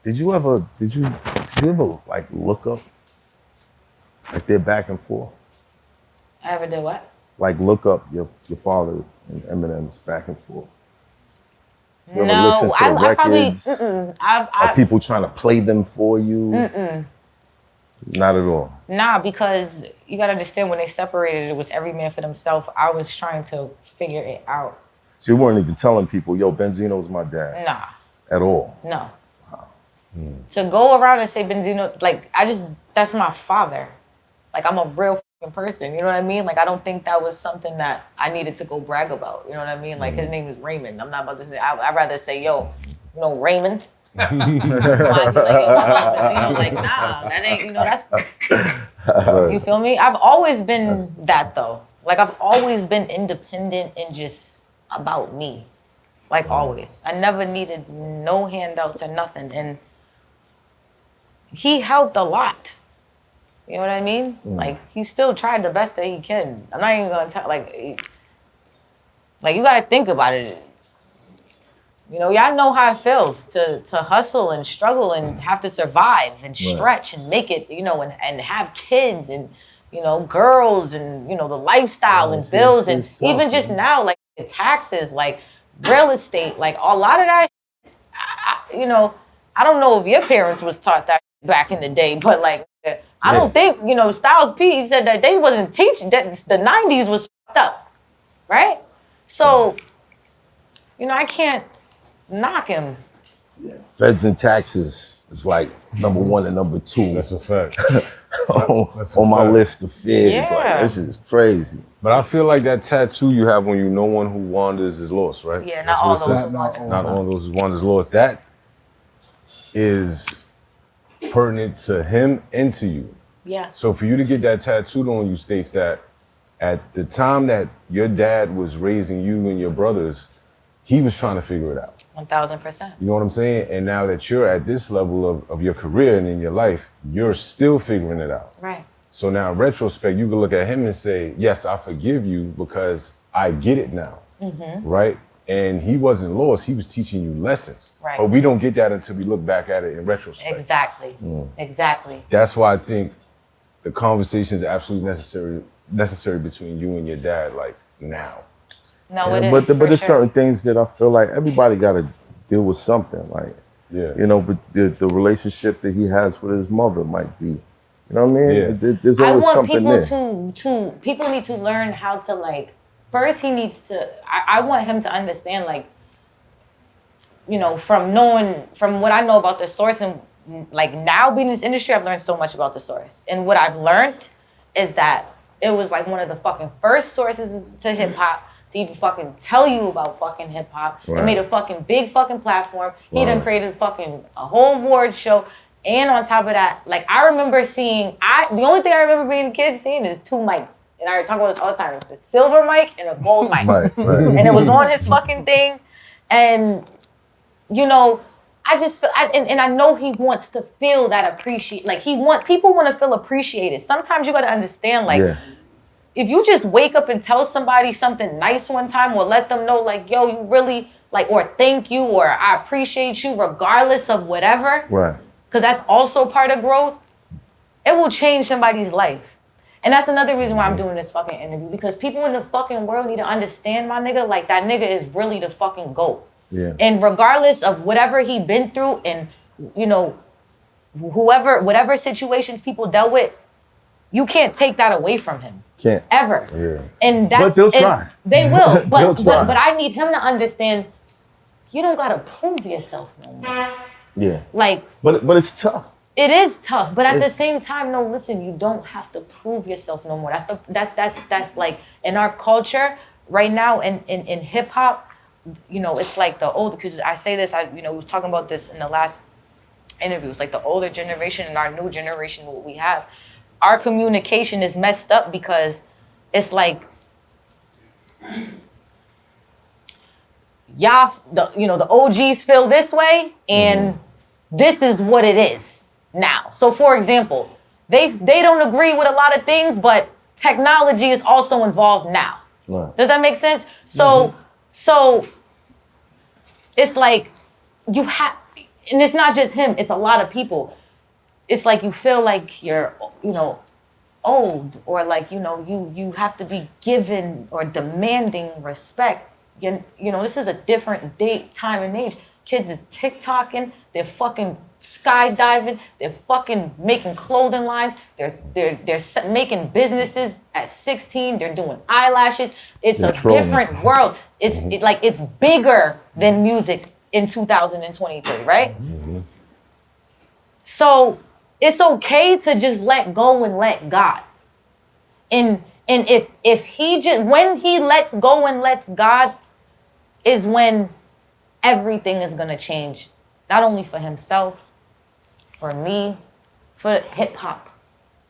Did you ever like look up like they're back and forth? I ever did what? Like look up your father and Eminem's back and forth. You ever No, listen to the I probably. records? Are people trying to play them for you? Not at all. Nah, because you gotta understand when they separated, it was every man for themselves. I was trying to figure it out. So you weren't even telling people, yo, Benzino's my dad. Nah. At all. No. Wow. To go around and say Benzino, like that's my father. Like I'm a real person, you know what I mean? Like I don't think that was something that I needed to go brag about, you know what I mean? Like his name is Raymond. I'm not about to say, I'd rather say, yo, you know, Raymond. Like, nah, that ain't, you know, that's, you feel me? I've always been that though. Like I've always been independent and just about me. Like always. I never needed no handouts or nothing. And he helped a lot. You know what I mean? Like he still tried the best that he can. I'm not even gonna tell, like you gotta think about it. You know, y'all know how it feels to hustle and struggle and have to survive and stretch and make it, you know, and have kids and, you know, girls and, you know, the lifestyle and bills and even just now, like the taxes, like real estate, like a lot of that, you know, I don't know if your parents was taught that back in the day, but like, I don't think, you know, Styles P said that they wasn't teaching, that the 90s was fucked up, right? So, you know, I can't knock him. Yeah. Feds and taxes is like number one and number two. That's a fact. on my list of fears. Yeah. Like, this is crazy. But I feel like that tattoo you have on you, no one who wanders is lost, right? Yeah, not all those who wander. Not all those who wander is lost. That is pertinent to him and to you. Yeah. So for you to get that tattooed on you states that at the time that your dad was raising you and your brothers, he was trying to figure it out. 1000%. You know what I'm saying? And now that you're at this level of your career and in your life, you're still figuring it out. Right. So now in retrospect, you can look at him and say, yes, I forgive you because I get it now, right? And he wasn't lost, he was teaching you lessons. Right. But we don't get that until we look back at it in retrospect. Exactly. Exactly. That's why I think the conversation is absolutely necessary between you and your dad, like now. No, it is. But there's sure. certain things that I feel like everybody got to deal with something. Like, you know, but the relationship that he has with his mother might be, you know what I mean? Yeah. There's always something there. People need to learn how to, like, first he needs to, I want him to understand, like, you know, from what I know about the source and like now being in this industry, I've learned so much about the source. And what I've learned is that it was like one of the fucking first sources to hip hop to even fucking tell you about fucking hip hop. Right. It made a fucking big fucking platform. He done created a whole award show. And on top of that, like I remember seeing, the only thing I remember being a kid seeing is two mics. And I talk about this all the time. It's a silver mic and a gold mic. Right. And it was on his fucking thing. And, you know, I just feel, and I know he wants to feel that appreciate. Like people want to feel appreciated. Sometimes you got to understand, like, if you just wake up and tell somebody something nice one time or let them know, like, yo, you really, like, or thank you or I appreciate you regardless of whatever. Right. Because that's also part of growth. It will change somebody's life. And that's another reason why I'm doing this fucking interview. Because people in the fucking world need to understand my nigga. Like, that nigga is really the fucking GOAT. Yeah. And regardless of whatever he been through and, you know, whatever situations people dealt with, you can't take that away from him. Can't. Ever. Yeah. And that's, but they'll try. They will. They'll try. But I need him to understand, you don't got to prove yourself no more. Yeah. Like. But it's tough. It is tough, but at the same time, no, listen, you don't have to prove yourself no more. That's like in our culture right now in hip hop, you know, it's like the older, because I say this, we was talking about this in the last interview. It's like the older generation and our new generation, what we have. Our communication is messed up because it's like, y'all, the OGs feel this way, and this is what it is now. So for example, they don't agree with a lot of things, but technology is also involved now. Right. Does that make sense? So it's like and it's not just him, it's a lot of people. It's like you feel like you're, you know, old, or like, you know, you have to be given or demanding respect. You know, this is a different time and age. Kids is TikToking, they're fucking skydiving, they're fucking making clothing lines, they're making businesses at 16, they're doing eyelashes. It's a different world. It's it's bigger than music in 2023, right? So it's okay to just let go and let God. And if he just, when he lets go and lets God, is when everything is gonna change. Not only for himself, for me, for hip hop.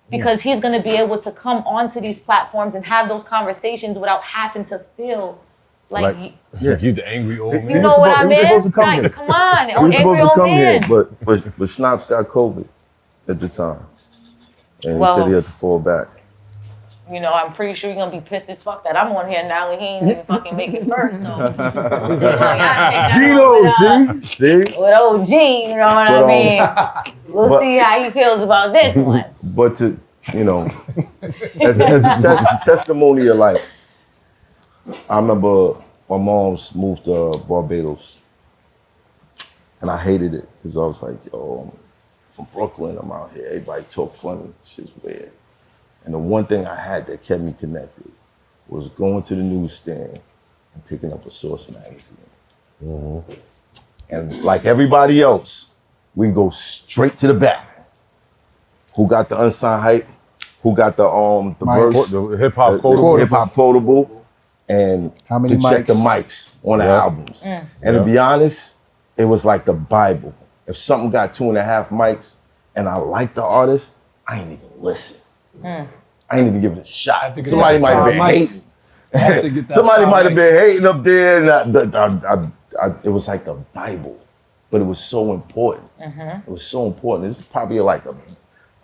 Because he's gonna be able to come onto these platforms and have those conversations without having to feel like he's the angry old man. You know what I mean? Supposed to come here. Come on, He was supposed to come here, man. but Schnapps got COVID at the time, and he said he had to fall back. You know, I'm pretty sure you're gonna be pissed as fuck that I'm on here now and he ain't even fucking make it first. So Zeno, see? With OG, you know what I mean? We'll see how he feels about this one. But to, you know, as a testimony of like, I remember my mom's moved to Barbados, and I hated it because I was like, yo, I'm from Brooklyn, I'm out here, everybody talk funny, shit's weird. And the one thing I had that kept me connected was going to the newsstand and picking up a Source magazine. And like everybody else, we go straight to the back. Who got the unsigned hype? Who got the verse? The hip hop quotable. Hip hop quotable. And how many to check the mics on the albums. And to be honest, it was like the Bible. If something got 2.5 mics and I like the artist, I ain't even listen. I ain't even give it a shot. Somebody might have been hating. Somebody might have been hating up there. And it was like the Bible, but it was so important. It was so important. This is probably like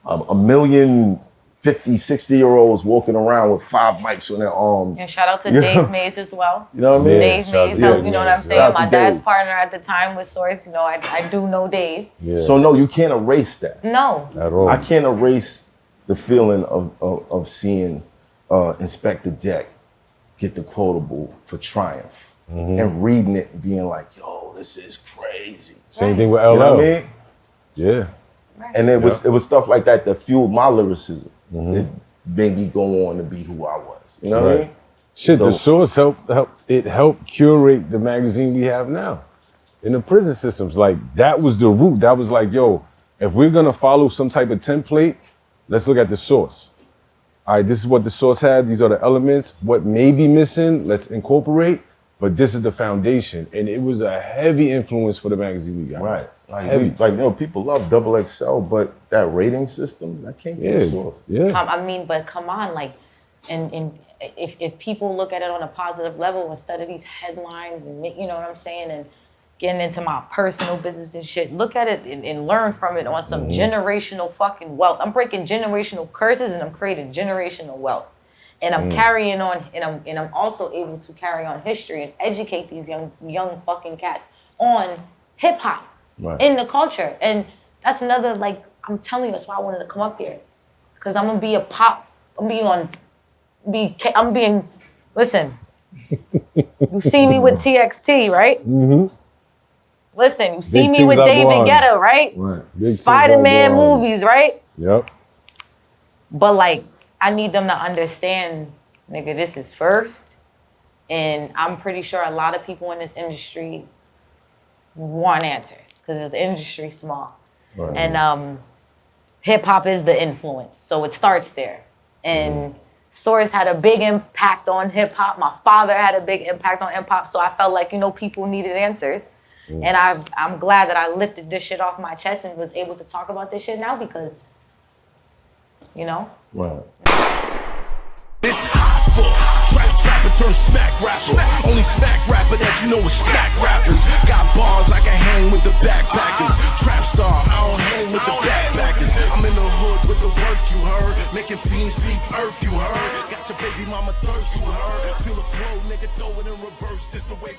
a million 50, 60-year-olds walking around with 5 mics on their arms. And shout out to Dave Mays as well. You know what I mean? Dave Mays, you know what I'm saying? My dad's Dave. partner at the time with Source, you know, I do know Dave. So no, you can't erase that. No. At all. I can't erase the feeling of seeing Inspector Deck get the quotable for Triumph and reading it and being like, yo, this is crazy. Same thing with LL. You know what I mean? Yeah. And it was stuff like that that fueled my lyricism. It made me go on to be who I was. You know what I mean? Shit, the Source helped curate the magazine we have now. In the prison systems, like that was the root. That was like, yo, if we're gonna follow some type of template, let's look at the source. All right, this is what the source had. These are the elements. What may be missing, let's incorporate. But this is the foundation, and it was a heavy influence for the magazine we got. Right. Like, you know, people love XXL, but that rating system, that came from the source. Yeah. I mean, but come on, like, and if people look at it on a positive level instead of these headlines and you know what I'm saying, and getting into my personal business and shit, look at it and learn from it on some generational fucking wealth. I'm breaking generational curses and I'm creating generational wealth. And I'm carrying on, and I'm also able to carry on history and educate these young fucking cats on hip hop in the culture. And that's another, like, I'm telling you, that's why I wanted to come up here, because I'm gonna be a pop. Listen. You see me with TXT, right? Listen, you see me with David Guetta, right? Spider-Man movies, right? Yep. But like, I need them to understand, nigga, this is first. And I'm pretty sure a lot of people in this industry want answers because the industry's small. Right. And hip hop is the influence. So it starts there. And Source had a big impact on hip hop. My father had a big impact on hip hop. So I felt like, you know, people needed answers. And I'm glad that I lifted this shit off my chest and was able to talk about this shit now because, you know? Right. It's hot for trapper turn smack rapper. Only smack rapper that you know is smack rappers. Got bars I can hang with the backpackers. Trap star, I don't hang with the backpackers. I'm in the hood with the work you heard. Making fiends leave earth you heard. Got your baby mama thirst you heard. Feel the flow, nigga, throw it in reverse. This the way